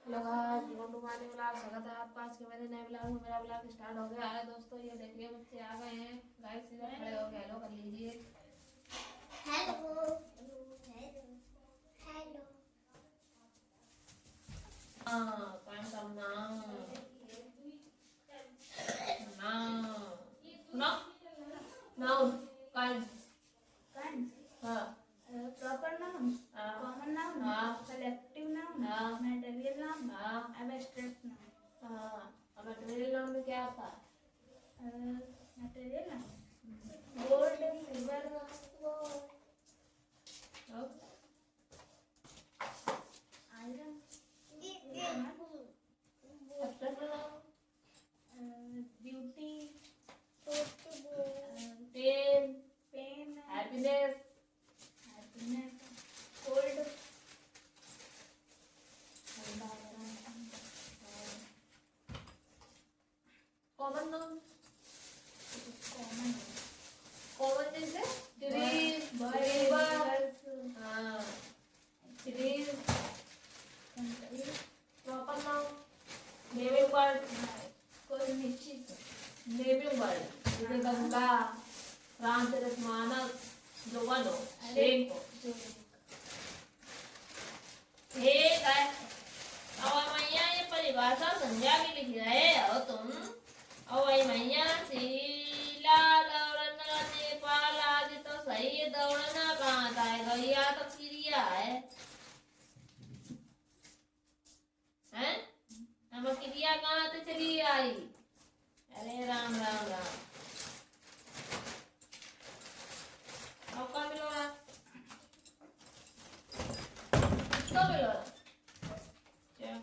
Hello guys, welcome to my new vlog. स्वागत है आपका आज के मेरे नए व्लॉग में। मेरा व्लॉग स्टार्ट हो गया है दोस्तों। ये देखिए बच्चे आ गए हैं। गाइस इधर खड़े हो गए, हेलो कर लीजिए। Hello hello hello. हाँ, कौन सा नाम नाम नाम नाम कौन? कौन? हाँ प्रॉपर नाउन, हाँ कॉमन नाउन, हाँ कलेक्टिव नाउन, हाँ मटेरियल नाउन, हाँ एब्स्ट्रैक्ट नाउन। हाँ। अब मटेरियल नाम में क्या आता है? मटेरियल नाउन गोल्ड, सिल्वर, अब आयरन, एब्स्ट्रैक्ट नाम beauty, pain, pain, happiness, happiness, cold, common noun. Common, common जैसे ट्रीज, रिवर, हाँ trees. Proper noun naming word, कोई निश्चित नेमिंग वर्ड जैसे गंगा, रामचरित मानस, जो वन हो, एक हो। ठीक है। और मैया ये परिभाषा संज्ञा भी लिख रहे हो तुम। और वही मैया शीला दौड़न नेपाल आदि तो सही है। दौड़ना कहाँ था? गैया तो क्रिया है हैं? हम क्रिया कहाँ से चली आई? अरे राम राम राम। अब कहाँ मिलो रहा? किसको मिलो रहा? क्या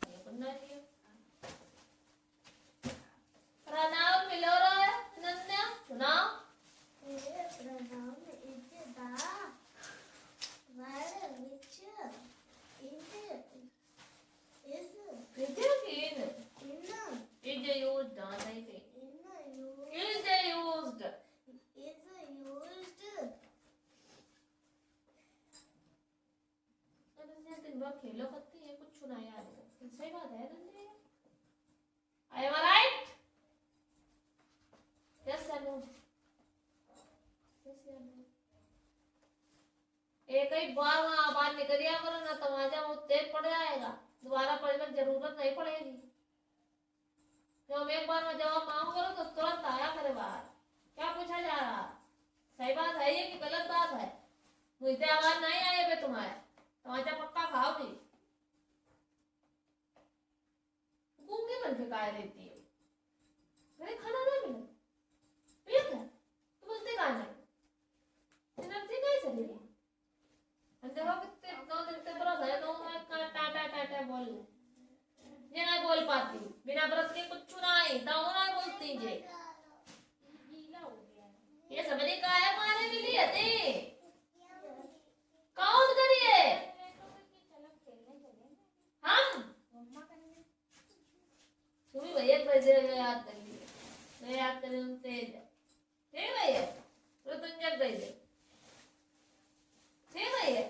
ये पढ़ना चाहिए। प्रणाम मिलो रहा है नन्या, सुनाओ। pronoun is the word which Is in in is used on I think. Is used. अब दिन भर खेलो करती है, कुछ सुना याद है। सही बात है नन्या। I am right? Yes or no? Yes or no? एक ही बार वहाँ बाहर निकल गया करो ना, तो वहाँ वो तेज पड़ जाएगा। दोबारा पढ़ने की जरूरत नहीं पड़ेगी। जब एक बार में जवाब मांग करो तो तुरंत आया करे बाहर। क्या पूछा जा रहा? सही बात है ये कि गलत बात है? मुझे आवाज नहीं आई बे तुम्हारे, टमाटर पक्का खाओगी। गूंगी बन के काय रहती है? मेरे खाना नहीं मिला ठीक है तो बोलते का नहीं एनर्जी नहीं चली रही। देखो कितने 2 दिन से बरस है, 2 में टाटा टाटा बोल ये नहीं बोल पाती बिना व्रत के। कुछ नहीं दाऊ नहीं बोलती जे। ये सबरी का है माने के लिए थे कौन करिए हम तुम्हें भैया बजे याद करिए। मैं याद करें तेज ठीक भैया तो तुम जग गई थे ठीक भैया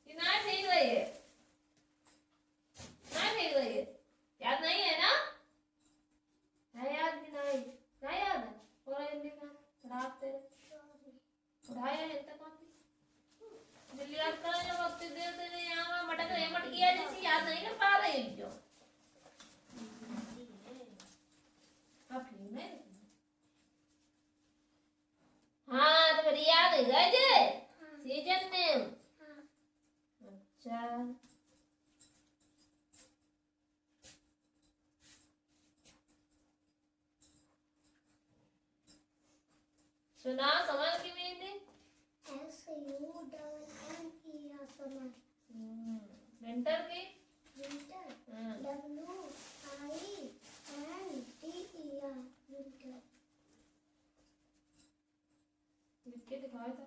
कि ना ठीक भैया ना ठीक भैया याद नहीं है ना? है याद कि नहीं? नहीं याद है? और हिंदी का रात से उठाया है तक कॉपी जल्दी याद करो। जब वक्त देर से नहीं यहाँ मटक रहे मटकिया जैसी याद नहीं कर पा रही जो काफी में। हाँ तो फिर याद है गए जे सीजन में। अच्छा सुना समझ की मीनिंग विंटर की लिख के दिखाओ था।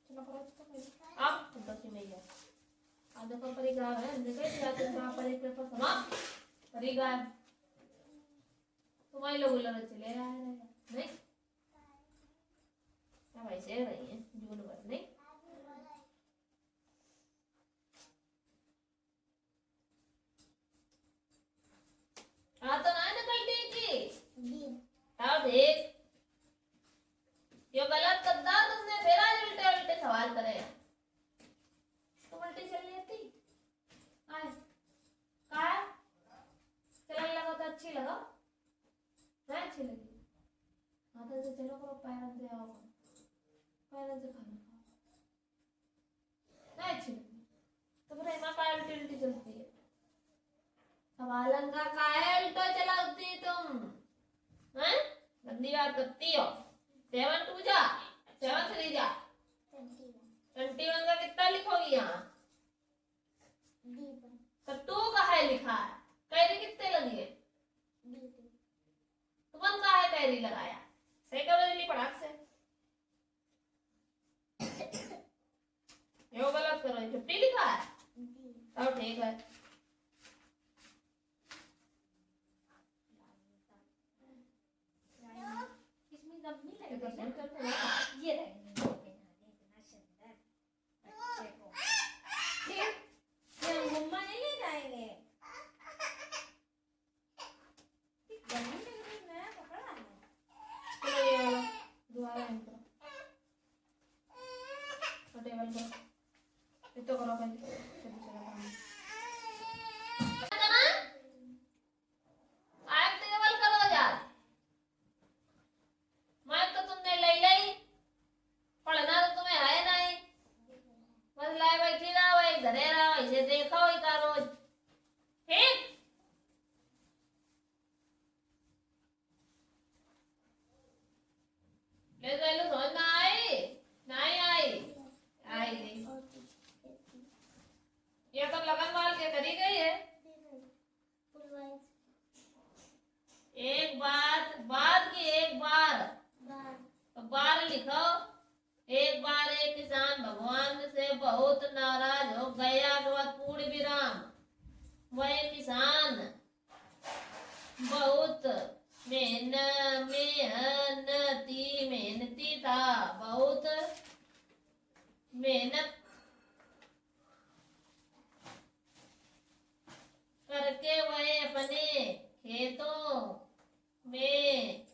चलो करो तो आप दस में ही है आज देखो परिगार है देखो जाते हैं परिक्र पर समाप्त परिगार तुम्हारे लोग लड़ चले आए नहीं अब ऐसे रही है जून भर नहीं हाँ तो ना निकलती की डी अब देख ये गलत कद्दा तुमने फिर आज उल्टे उल्टे सवाल करे हैं तुम उल्टी चल रही थी आए काय चलने लगा तो अच्छी लगा नहीं अच्छी लगी हाँ तो चलो करो पैरों से आओ पैरों से खाना खाओ नहीं अच्छी लगी तो फिर एमा काय उल्टी उल्टी चलती है सवालन का काय उल्टा चलाती तुम हैं गंदी बात करती हो 7 2 जा 7 3 जा 21 का कितना लिखोगी यहाँ डी तो 2 का है लिखा है कैरी कितने लगी है डी तुमन का है कैरी लगाया सही करो जल्दी पढ़ाक से यो गलत करो 50 लिखा है डी तब ठीक है इसमें दम नहीं ये तो लगेगा सुन करते हैं ये रहेंगे इतना सुंदर बच्चे को फिर ये मम्मा नहीं ले जाएंगे गर्मी लग रही है नया कपड़ा है चलो ये वाला दोबारा इनको तो टेबल पर ये तो करो पहले चलो चलो काम करना आग टेबल करो यार मैं तो तुमने ले ली पढ़ना तो तुम्हें है नहीं बस लाए बैठी रहो वही घरे रहो इसे देखो ही का रोज ठीक ले तो लो समझ में आई नहीं आई आई नहीं ये तो लगन वाल के करी गई है एक बात बाद की एक बार तो बार लिखो एक बार एक किसान भगवान से बहुत नाराज हो गया के बाद पूर्ण विराम वह किसान बहुत मेहनती था बहुत मेहनत करके वह अपने खेतों में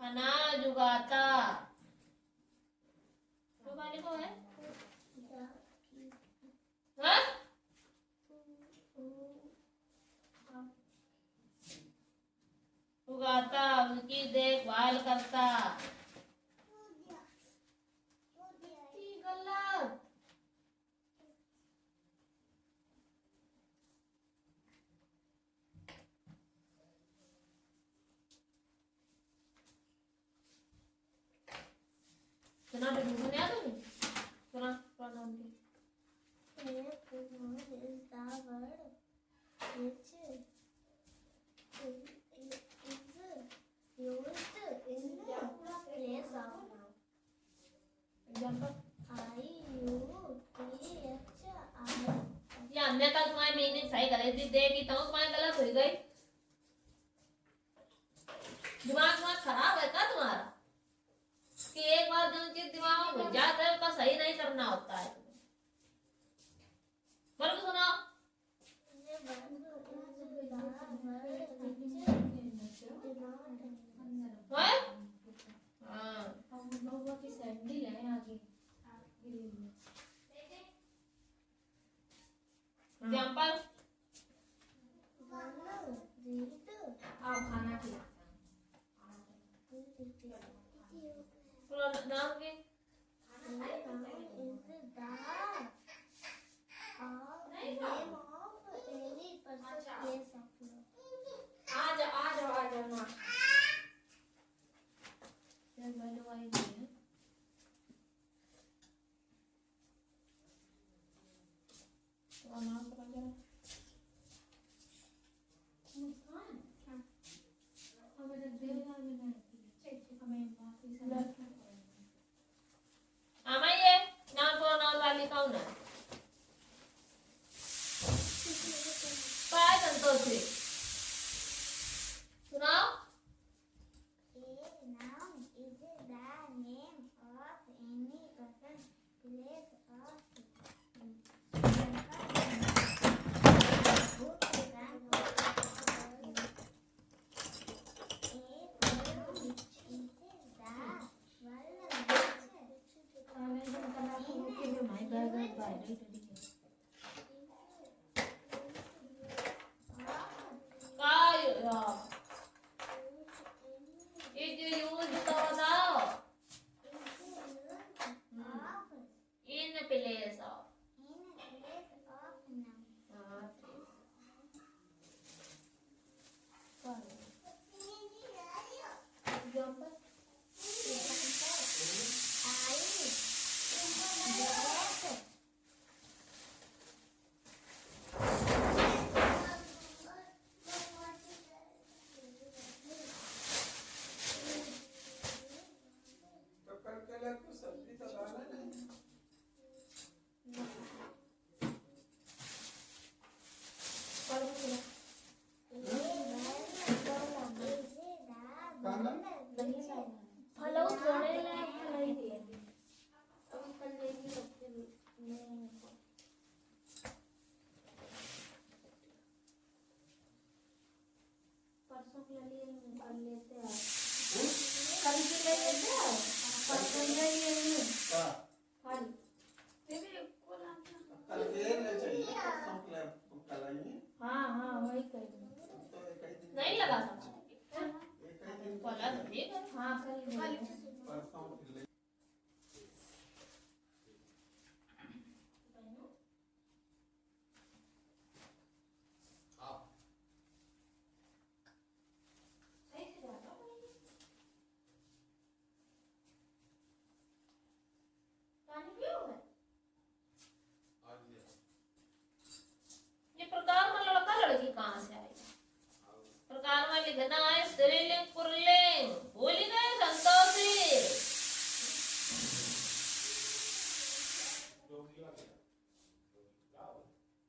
अनाज उगाता तो वाले को है हाँ? उगाता उसकी देखभाल करता ठीक गलत सुना तो सुना याद है सुना प्रोनाउन के एग्जांपल ये हमने कल तुम्हारी मीनिंग सही कर दी देगी तो तुम्हारी गलत हो गई दिमाग खराब है क्या तुम्हारा कि एक बार जो चीज दिमाग में घुस जाता है उसका सही नहीं करना होता है वर्ग सुनाओ एग्जांपल आप खाना खिलाते नाम के आ जाओ ना ये नाम प्रोनाउन वाली कौन है काय संतोष सुनाओ परसों के लिए कर लेते हैं, कल के ले लेते हैं, परसों ले लेंगे खाली। कल के ले चाहिए, परसों के लिए कल आएंगे। हाँ हाँ वही करेंगे। तो एक ही दिन नहीं लगा सकता एक ही दिन तो अलग ठीक है। हाँ कल परसों के लिए सही से जाता हूँ। पानी पियोगे? ये प्रकार में लड़का लड़की कहाँ से आई? प्रकार में लिखना है स्त्रीलिंग पुल्लिंग, भूल ही गए संतोषी।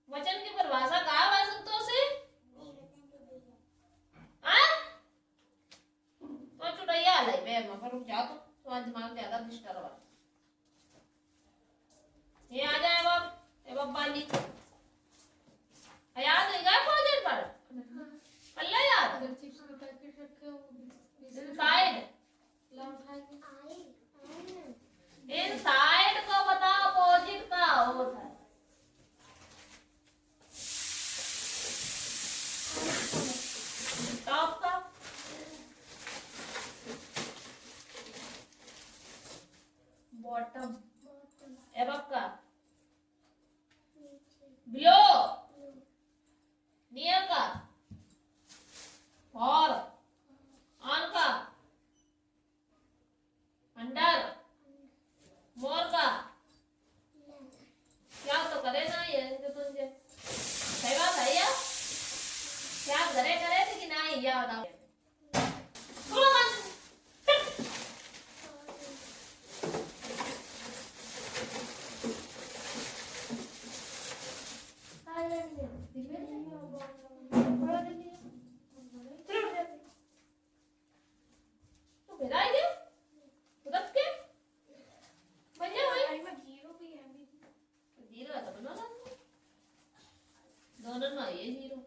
वचन की परिभाषा कहा है संतोषी? हाँ? तो चुड़ैया लाई बैग में, पर रुक जाओ तुम, तुम्हारा दिमाग ज्यादा डिस्टर्ब है। ये आ जाए अब बाली याद है क्या प्रोजेक्ट पर? पल्ला याद चिप्स के पैकेट रखे हो इनसाइड इनसाइड को बताओ अपोजिट का होता है। टॉप का बॉटम, एबव का बिलो, नियर का फॉर, ऑन का अंडर, मोर का क्या तो करे ना ये जो तुझे सही बात है या क्या करे करे थे कि नहीं या बताओ थोड़ा मान दोनों में ये जीरो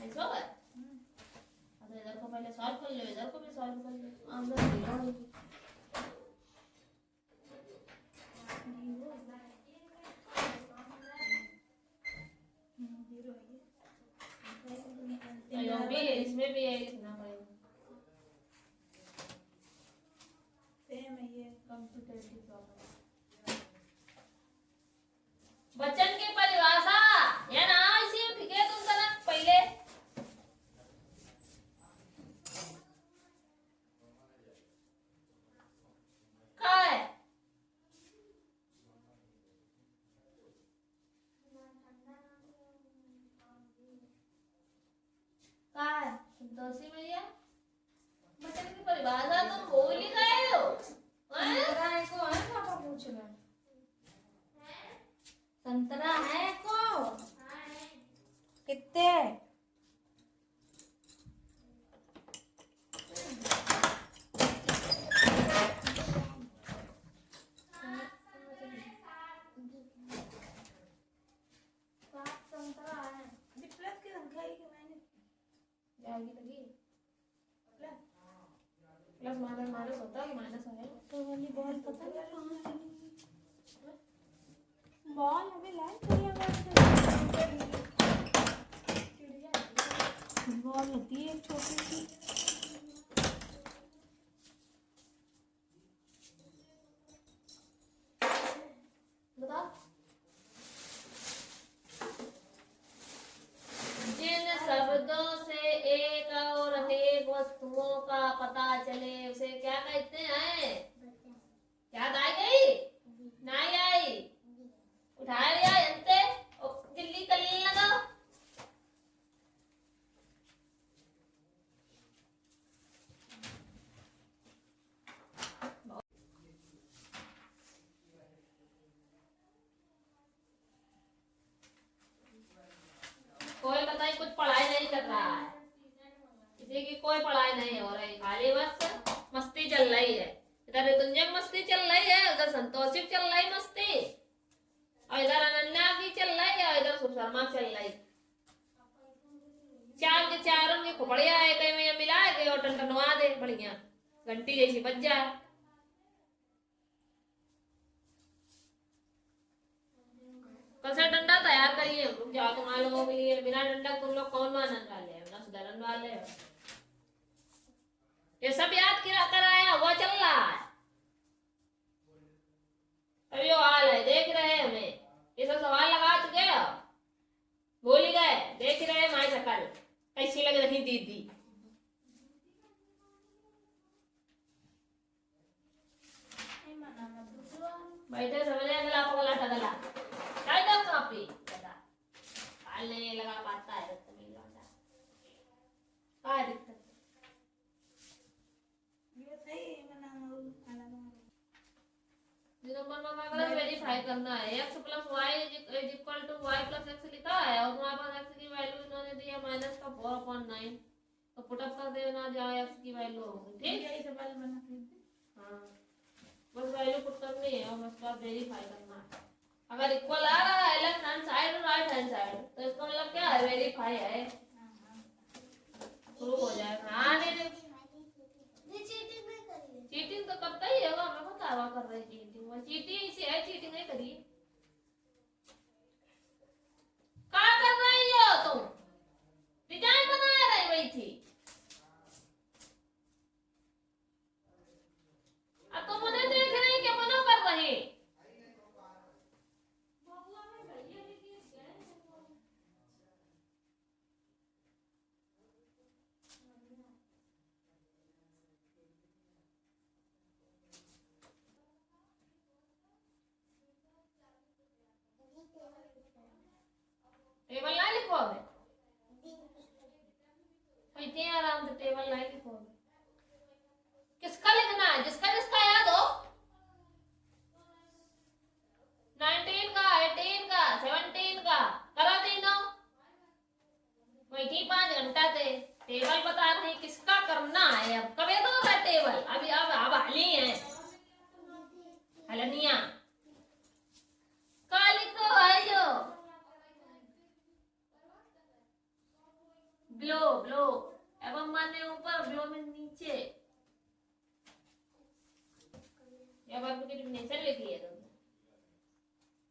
ऐसा है। अब इधर को पहले सॉल्व कर लो, इधर को भी सॉल्व कर लो, अंदर जीरो होगी। तो यो भी इसमें भी यही लिखना पड़ेगा। सेम है ये कंप्यूटेटिव प्रॉब्लम। वचन की परिभाषा या ना इसी ठीक है तुम करना पहले का है संतोषी भैया वचन की परिभाषा तुम भूल ही गए हो। संतरा है को है पापा पूछ रहे संतरा है को कितने संतरा है प्लस की संख्या ही कि मैंने जाएगी लगी प्लस माइनस माइनस होता है माइनस है तो वाली बॉल पता नहीं कहाँ चली बॉल अभी लाइन चिड़िया बॉल होती है छोटी सी बता जिन शब्दों से एक और अनेक वस्तुओं का पता चले उसे क्या कहते हैं? याद आई गई? नहीं आई? उठाए या अंते दिल्ली तल्ली लगा कोई बताइए कुछ पढ़ाई नहीं कर रहा है, किसी की कोई पढ़ाई नहीं हो रही, खाली बस मस्ती चल रही है। इधर ऋतुंजय मस्ती चल रही है, उधर संतोषी चल रही मस्ती, और इधर अनन्या की चल रही है, और इधर सुशर्मा चल रही। के खोपड़िया है कहीं में मिला के और टनटनवा दे बढ़िया घंटी जैसी बज जाए। कल से डंडा तैयार करिए रुक जाओ तुम्हारे लोगों के लिए। बिना डंडा तुम लोग कौन मानन वाले हो ना सुधरन वाले हो। ये सब याद कराया हुआ चल रहा है। अभी वो हाल है देख रहे हैं हमें। ये सब सवाल लगा चुके हो भूल ही गए। देख रहे हैं हमारी शकल कैसी लग रही दीदी। बैठे समझ गला पगला टगला काय दो कॉपी कदा हाल नहीं लगा पाता है तमिल वाला काय दिक्कत ये सही मना नंबर में अगर वेरीफाई करना है x + y = y + x लिखा है और वहां पर x की वैल्यू इन्होंने दी है -4/9 तो पुट अप कर देना जहां x की वैल्यू होगी। ठीक यही सवाल बना थे। हां बस वैल्यू पुट करनी है और उसका वेरीफाई करना है। अगर इक्वल आ रहा है लेफ्ट हैंड साइड और राइट हैंड साइड तो इसका मतलब क्या है वेरीफाई है। शुरू हो जाएगा। हां नहीं चीटिंग तो कब तक ही होगा हमें पता है कर रही चीटिंग। वो चीटिंग से है चीटिंग नहीं करी। क्या कर रही हो तुम डिजाइन बना रही वही थी। अब तुम उन्हें देख रही क्या बनो कर रही। टेबल ला लिखो है इतने आराम से टेबल ला लिखो। किसका लिखना है जिसका जिसका याद हो। 19 का 18 का 17 का करा तीनों वही थी 5 घंटा थे। टेबल बता रही किसका करना है। अब कब दो टेबल अभी अब हाली है हलनिया का लिखो है जो ब्लो ब्लो एवं माने ऊपर ब्लो में नीचे या वर्ब की डेफिनेशन लिखी है तुमने।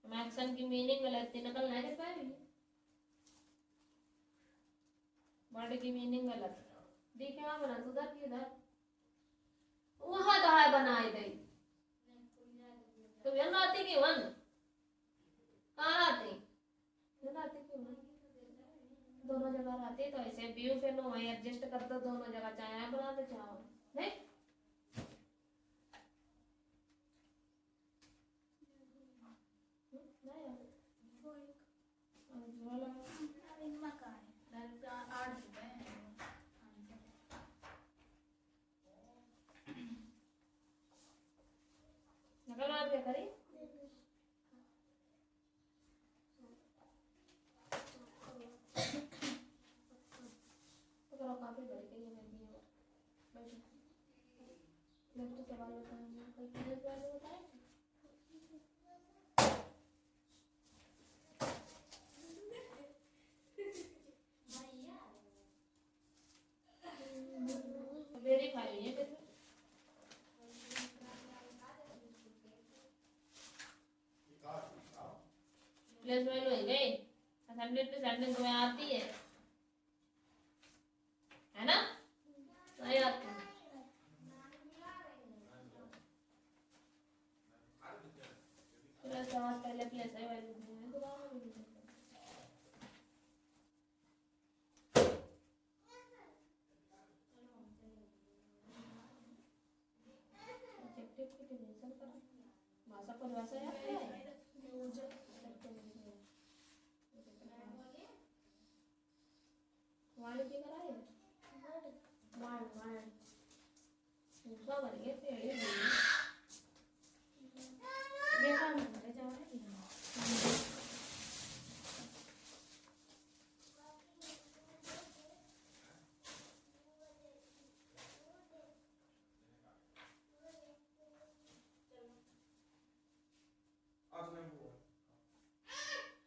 हम एक्शन की मीनिंग गलत थी नकल नहीं कर पाएंगे। वर्ड की मीनिंग गलत देखे वहां बना उधर की उधर वहां तो है बनाई गई। तुम यहाँ आती की वन कहाँ आती की वन दोनों जगह रहती तो ऐसे व्यू पे नो वही एडजस्ट कर दो दोनों जगह चाहे बना दो चाहो नहीं। नकल आप क्या करी तो करो काफी बड़ी के लिए मैं भी हूँ मैं तो सवाल बताऊंगी कोई क्लियर वाले बताए वेरीफाई है कैसे प्लस वैल्यू है गई 100 पे सेंटेंस में आती है ना नहीं आती प्लस आवाज पहले प्लस है वैल्यू है दोबारा भी ऑब्जेक्टिव की डिफिनेशन कर भाषा परिभाषा है वार्ड की कराए वार्ड वार्ड दूसरा बन गया पेड़ देखा नहीं जा रहा है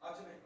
आज नहीं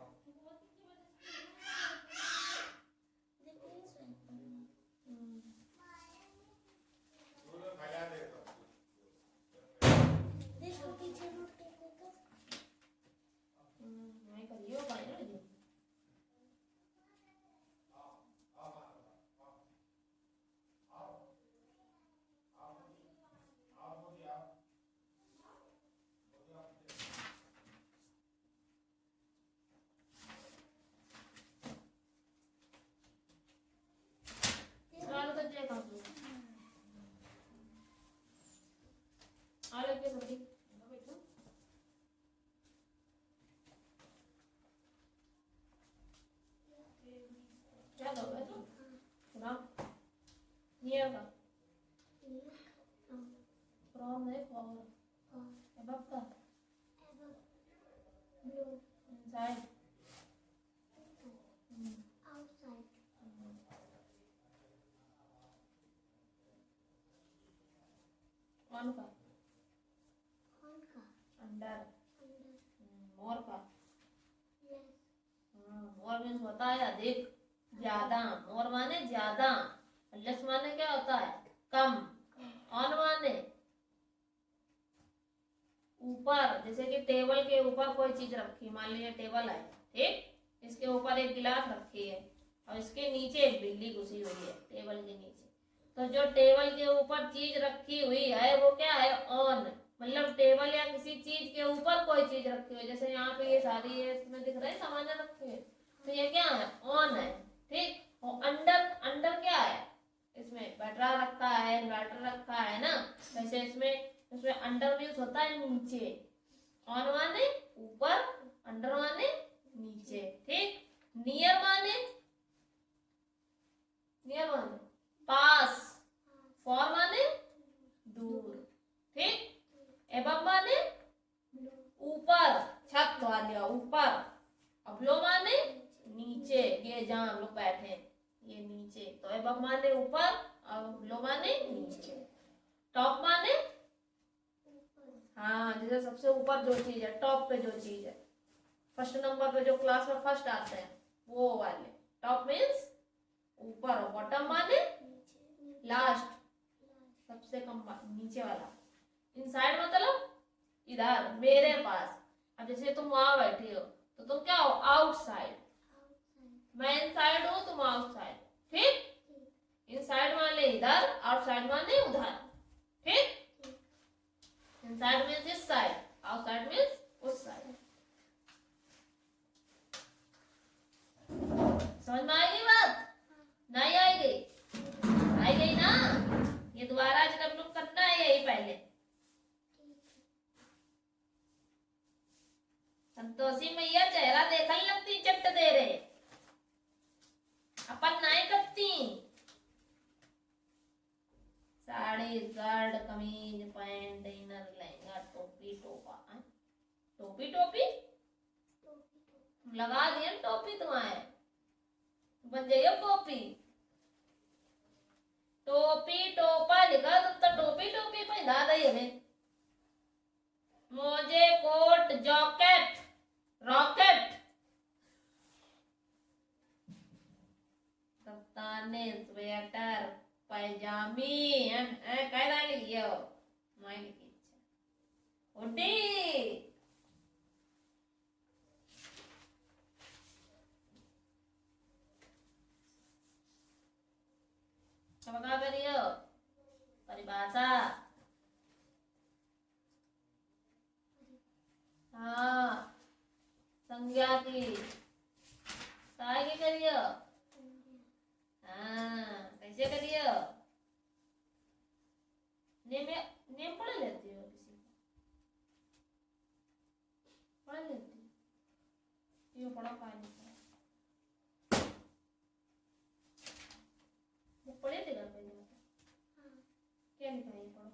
कौन का? कौन का? अंडर। अंडर। मोर का? लेस। मोर मीन्स होता है अधिक, ज्यादा। मोर माने ज्यादा। लेस माने क्या होता है? कम। ऑन माने ऊपर। जैसे कि टेबल के ऊपर कोई चीज रखी, मान लीजिए टेबल है, ठीक, इसके ऊपर एक गिलास रखी है और इसके नीचे एक बिल्ली घुसी हुई है टेबल के नीचे। तो जो टेबल के ऊपर चीज रखी हुई है वो क्या है? ऑन। मतलब टेबल या किसी चीज के ऊपर कोई चीज रखी हुई है, जैसे यहाँ पे ये सारी है, इसमें दिख रहा है सामान रखे हुए, तो ये क्या है? ऑन है, ठीक। और अंडर, अंडर क्या है? इसमें बैटरा रखा है, इन्वर्टर रखा है ना, वैसे इसमें अंडर मीन्स होता है नीचे। ऑन माने ऊपर, अंडर माने नीचे, ठीक। नियर माने, नियर माने पास, फॉर माने दूर, ठीक। एबव माने ऊपर, छत वाले ऊपर। अबलो माने नीचे, ये जहाँ हम लोग बैठे हैं ये नीचे, तो एबव माने ऊपर और बिलो माने नीचे। टॉप माने, हाँ, जैसे सबसे ऊपर जो चीज है, टॉप पे जो चीज है, फर्स्ट नंबर पे जो क्लास में फर्स्ट आते हैं वो वाले। टॉप मीन्स ऊपर, और बॉटम माने लास्ट, सबसे कम नीचे वाला। इनसाइड मतलब इधर मेरे पास। अब जैसे तुम वहां बैठी हो तो तुम क्या हो? आउटसाइड। मैं इनसाइड हूँ, तुम आउटसाइड, ठीक। इनसाइड माने इधर, आउटसाइड माने उधर, ठीक। इनसाइड मीन्स इस साइड, आउटसाइड मीन्स उस साइड। समझ में आएगी बात? नहीं आएगी? आई गई ना? ये दोबारा आज हम लोग करना है यही पहले। संतोषी मैया चेहरा देखने लगती, चट्ट दे रहे, अपन नहीं करती। साड़ी, शर्ट, कमीज, पैंट, इनर, लहंगा, टोपी, टोपा, टोपी, टोपी लगा दिया टोपी, तुम्हारे बन जाइयो कॉपी। टोपी टोपा लिखा तो टोपी टोपी पहना दी हमें। मोजे, कोट, जैकेट, रॉकेट, कफ्ताने, स्वेटर, पैजामी, कहना लिखियो, मैं लिखी हुडी। अब क्या करियो? परिभाषा, हाँ, संज्ञा की काय की करियो? हाँ, कैसे करियो? नेम पढ़ लेती हो? किसी को पढ़ लेती हो? ये पढ़ा काय नहीं पढ़ा? वो पढ़े थे घर पे? क्या लिखा है? पढ़ो।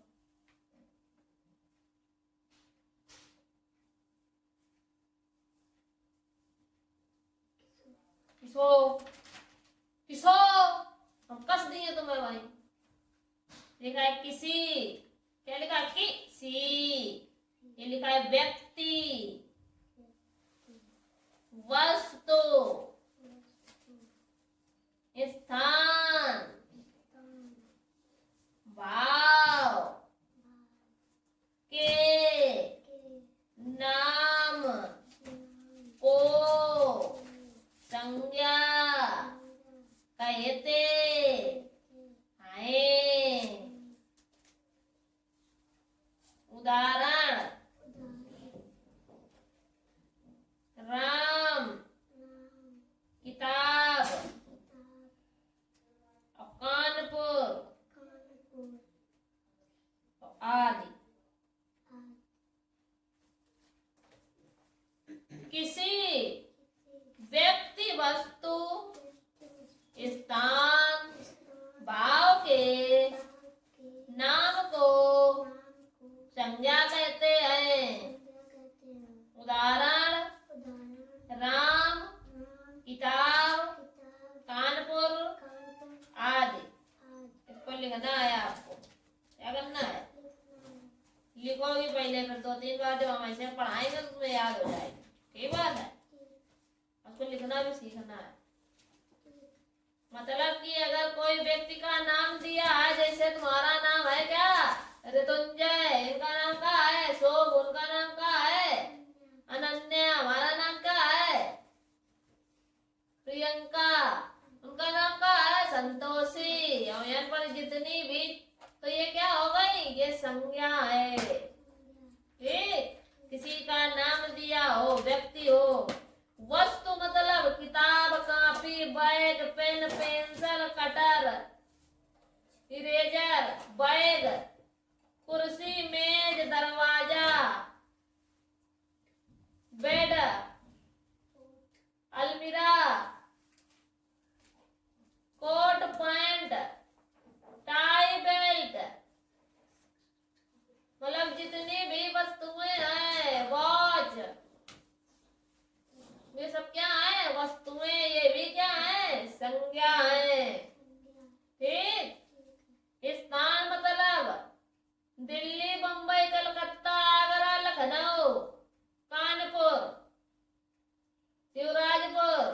किसो, किसो, हम कस दिए तुम्हें भाई। लिखा है किसी, क्या लिखा है? किसी। ये लिखा है व्यक्ति, वस्तु, स्थान, भाव के, नाम को संज्ञा कहते हैं। उदाहरण, राम, किताब, कानपुर आदि। किसी व्यक्ति, वस्तु, स्थान, भाव के, नाम को संज्ञा कहते हैं। उदाहरण, राम, किताब, कानपुर आदि। इसको लिखना है आपको। क्या करना है? पहले, फिर 2-3 बार जब हम ऐसे पढ़ाएंगे तो तुम्हें याद हो जाएगी। ठीक बात है। उसको लिखना भी सीखना है। मतलब कि अगर कोई व्यक्ति का नाम दिया है, जैसे तुम्हारा नाम है क्या, ऋतुंजय, इनका नाम क्या है, शोभ, उनका नाम क्या है, अनन्या, हमारा नाम क्या है, प्रियंका, उनका नाम क्या है, संतोषी। और यहाँ पर जितनी भी, तो ये क्या हो गई, ये संज्ञा है। ठीक, किसी का नाम दिया हो, व्यक्ति हो, वस्तु मतलब किताब, copy, bag, pen, pencil, cutter, eraser, bag, कुर्सी, मेज, दरवाजा, बेड, अलमीरा, कोट, पैंट, टाई, बेल्ट, मतलब जितनी भी वस्तुएं हैं, वॉच, ये सब क्या है, वस्तुएं। ये भी क्या है, संज्ञा है। ठीक, स्थान मतलब दिल्ली, बंबई, कलकत्ता, आगरा, लखनऊ, कानपुर, शिवराजपुर,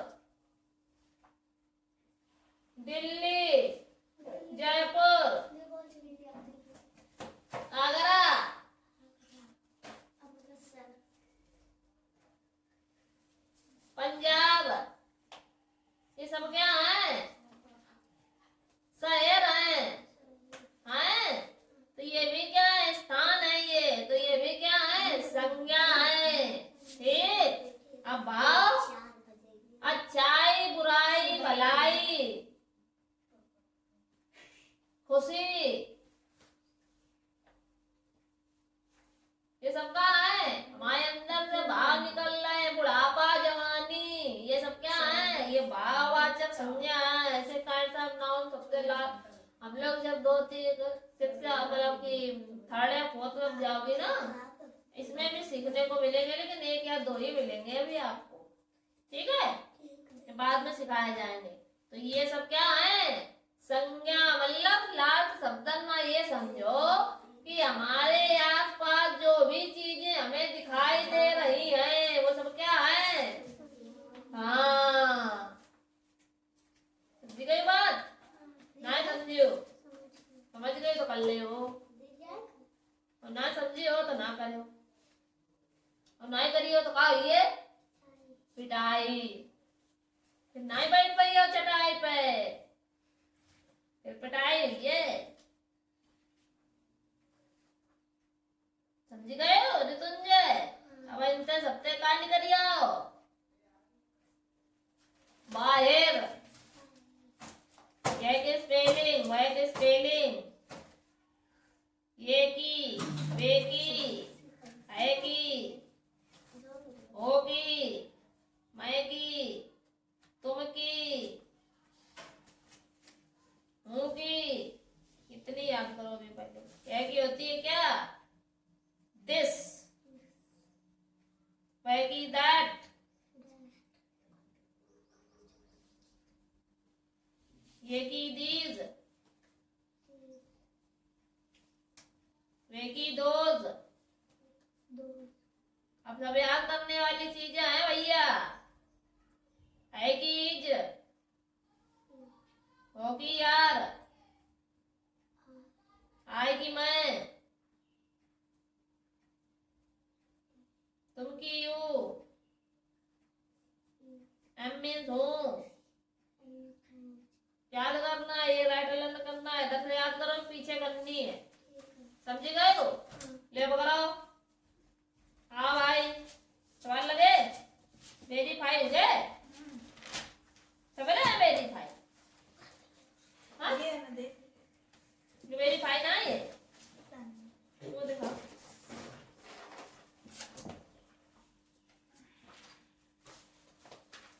दिल्ली, जयपुर, आगरा, पंजाब, ये सब क्या है, शहर हैं। तो ये भी क्या है, स्थान है ये। तो ये भी क्या है, संज्ञा है। ठीक, अब भाव, अच्छाई, बुराई, भलाई, खुशी, ये सब क्या है, हमारे अंदर से भाव निकल रहे हैं, बुढ़ापा, जवानी, ये सब क्या है, ये भाववाचक संज्ञा है। ऐसे काइंड ऑफ नाउन सबसे लाभ हम लोग जब 2-3 शिक्षा मतलब कि 3rd या 4th में जाओगे ना, इसमें भी सीखने को मिलेंगे, लेकिन 1 या 2 ही मिलेंगे अभी आपको। ठीक है, बाद में सिखाए जाएंगे। तो ये सब क्या है, संज्ञा। मतलब लास्ट शब्द में ये समझो कि हमारे आसपास जो भी चीजें हमें दिखाई दे रही हैं, वो सब क्या है, हाँ। समझ गई बात, ना समझियो, समझ गई तो कर ले हो, और ना समझी हो तो ना करो, और ना करियो तो का ये पिटाई। फिर ना ही बैठ पाई हो चटाई पे, फिर पिटाई ये। समझ गए हो ऋतुंजय? अब इनसे सबसे का नहीं करियो, बाहर ये की स्पेलिंग, वह की स्पेलिंग, ये की, वे की, है की, होगी, मैं की, तुम की, हूँ की, कितनी याद करो भी पहले। यह की होती है क्या, दिस, वह की दैट, ये की दीज, वे की दोज। अब सब याद करने वाली चीजें हैं भैया। है की इज, हो की यार, आए की मैं, तुम की यू, एम मीन्स हूँ। याद करना है, ये राइट लर्न करना है, 10 याद करो, पीछे करनी है। समझ गए हो? ले पकड़ो। हाँ भाई, सवाल लगे, वेरीफाई हो गए, समझ रहे वेरीफाई, हाँ वेरीफाई ना ये वो दिखाओ।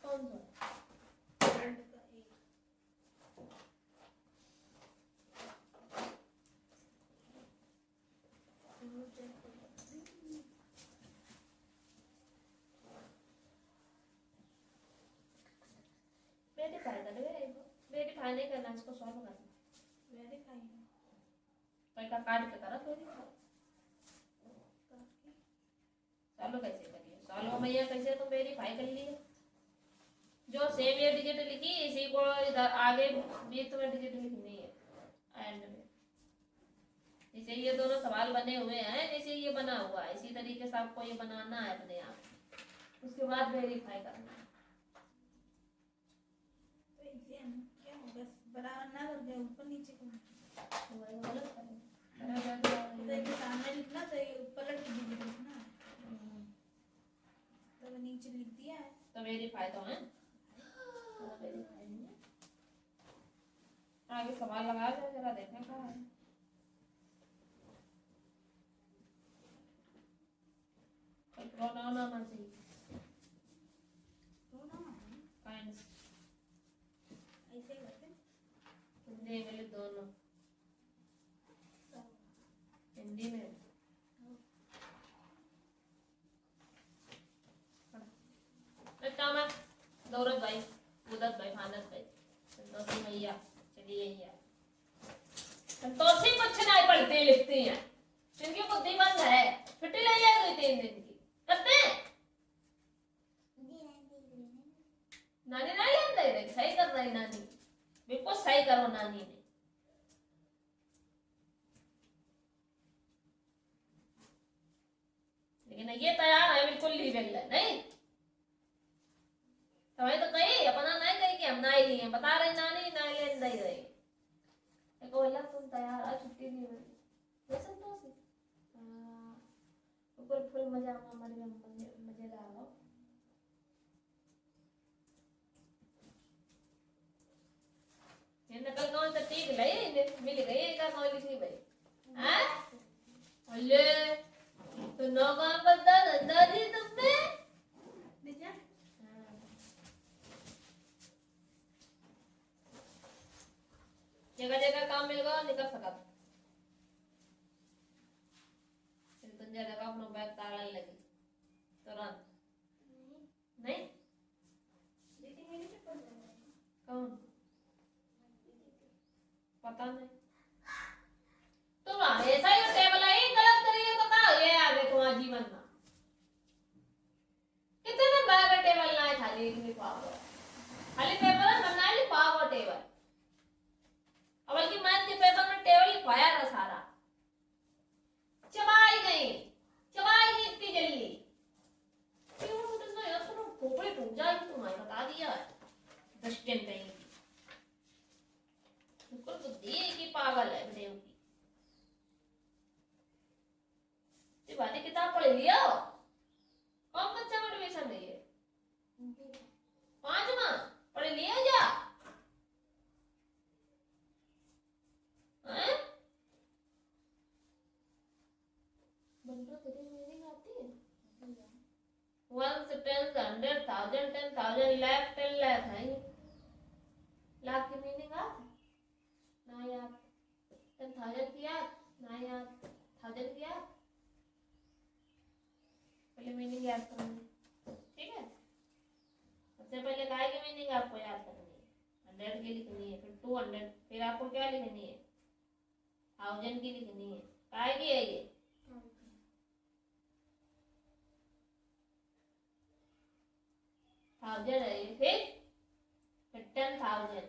कौन सा? वेरीफाई कर दे, वेरीफाई नहीं करना, इसको सॉल्व करना। वेरीफाई का काट के करो वेरीफाई। चालू कैसे करिए सालों में ये कैसे तुम वेरीफाई कर लिए जो सेम ये डिजिट लिखी इसी को इधर आगे भी तुम्हें डिजिट लिखनी है एंड में इसे ये दोनों सवाल बने हुए हैं जैसे ये बना हुआ है इसी तरीके से आपको ये बनाना है अपने आप उसके बाद वेरीफाई करना है तो एग्जाम क्या हो बस बराबर ना कर दे ऊपर नीचे करना गलत करें तो ये सामने लिखना तो ये ऊपर लग डिजिट लिखना तो नीचे लिख दिया है तो वेरीफाई तो है वेरीफाई नहीं है आगे सवाल लगा जाए जरा देखें कहाँ है प्रोनाउन आना चाहिए काइंड्स ऐसे करते हिंदी इंग्लिश दोनों हिंदी में काम है दौलत भाई उदत भाई फानस भाई संतोषी मैया चलिए संतोषी कुछ नहीं पढ़ती लिखती हैं जिनकी बुद्धि बंद है छुट्टी ले लिया 2-3 दिन की करते हैं नानी नहीं लेन दे रही सही कर रही नानी बिल्कुल सही करो नानी ने लेकिन ये तैयार है बिल्कुल लीवेल है नहीं तुम्हें तो कही अपना नहीं कही कि हम नहीं लिए बता रही नानी नहीं लेन दे रही एक बोला तुम तैयार आ छुट्टी दी मेरी ये संतोषी ऊपर फुल मजा मजेदार हो ये नकल कौन सा ठीक लई मिल गई का कौन लिखी भाई हैं अल्ले तो नौ काम बता धंधा दी तुमने बेटा जगह जगह काम मिल गया निकल सका तुम जगह का अपना बैग ताला लगी तुरंत नहीं दीदी मेरे पे पड़ रहा है कौन पता नहीं तुम ऐसा ही टेबल है गलत करिए तो का ये आगे तुम्हारा जीवन में कितने नंबर का टेबल ना है खाली लिखवाओ खाली पेपर में बनना है लिखवाओ टेबल अब बल्कि मैथ के पेपर में टेबल लिखवाया था सारा चबाई गई इतनी जल्दी क्यों तो यार तुम खोपड़ी टूट जाएगी तुम्हारी बता दिया है 10 दिन कहीं बिल्कुल बुद्धि की पागल है बड़े की ये वाली किताब पढ़ लिया कौन बच्चा में एडमिशन रही है 5वां पढ़ लिया जा हैं बंदो तेरी मीनिंग आती है 1 से 10 100,000 10,000 लाख 10 लाख है ये लाख की मीनिंग आती ना यार 10,000 की याद ना यार 1000 की याद पहले मीनिंग याद करनी ठीक है सबसे पहले काय की मीनिंग आपको याद करनी है 100 की लिखनी है फिर 200 फिर आपको क्या लिखनी है 1000 की लिखनी है काय की है ये 1000 है ये फिर 10,000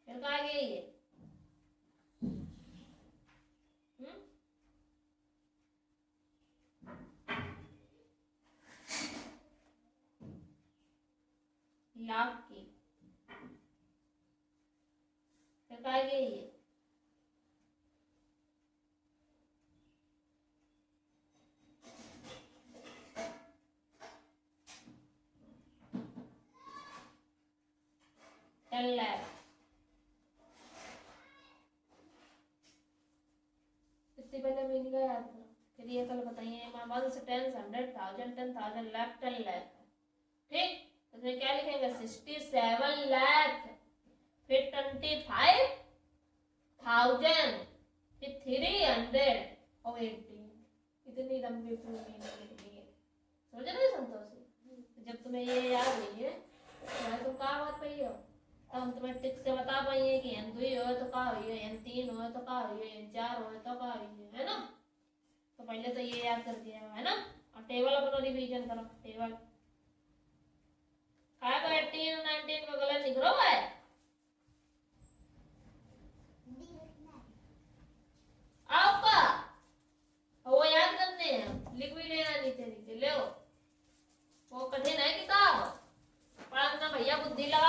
फिर काय की है ये लाख की फिर काय की है ये लाख इससे पहले मीनिंग याद करो फिर ये कल बताइए 1 से 10 100,000 10,000 लाख 10 लाख ठीक तो फिर क्या लिखेंगे 67 लाख फिर 25,000 फिर 300 और 18 इतनी लंबी पूरी मीनिंग लिखनी है समझ रहे संतोषी जब तुम्हें ये याद नहीं है तो तुम कहाँ बात पे हो तो हम तुम्हें टिक से बता पाइए कि n 2 हो तो का हुई है, n 3 हो तो का हुई है, n 4 हो तो का हुई है ना। तो पहले तो ये याद कर दिया है ना। और टेबल अपना रिवीजन करो। टेबल 5 18 19 का कलर लिख रहा है। आपका वो याद करने हैं, लिख भी लेना नीचे नीचे ले वो कठिन है किताब पढ़ना भैया, बुद्धि लगा